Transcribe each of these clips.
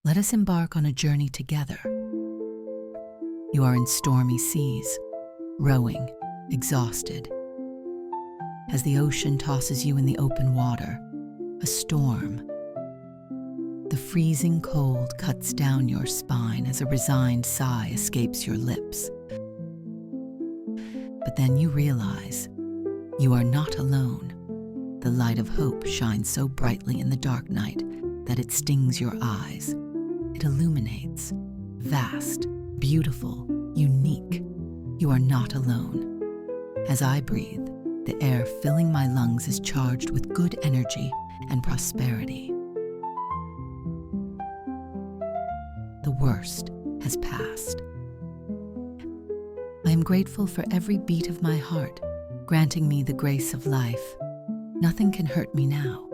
Let us embark on a journey together. You are in stormy seas, rowing, exhausted. As the ocean tosses you in the open water, a storm. The freezing cold cuts down your spine as a resigned sigh escapes your lips. But then you realize you are not alone. The light of hope shines so brightly in the dark night that it stings your eyes. It illuminates, vast, beautiful, unique. You are not alone. As I breathe, the air filling my lungs is charged with good energy and prosperity. The worst has passed. I am grateful for every beat of my heart, granting me the grace of life. Nothing can hurt me now.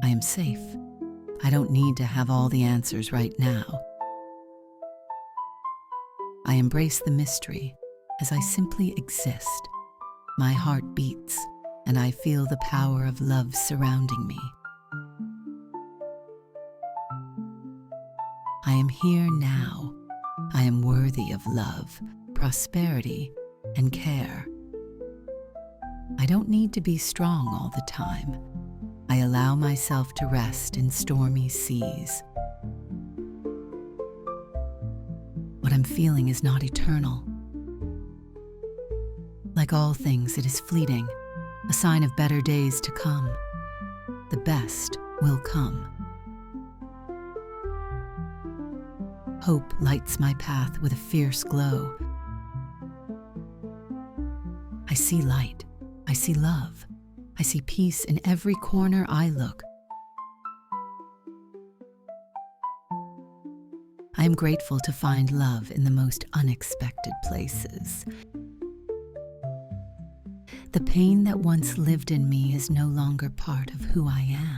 I am safe. I don't need to have all the answers right now. I embrace the mystery as I simply exist. My heart beats, and I feel the power of love surrounding me. I am here now. I am worthy of love, prosperity, and care. I don't need to be strong all the time. I allow myself to rest in stormy seas. What I'm feeling is not eternal. Like all things, it is fleeting, a sign of better days to come. The best will come. Hope lights my path with a fierce glow. I see light. I see love. I see peace in every corner I look. I am grateful to find love in the most unexpected places. The pain that once lived in me is no longer part of who I am.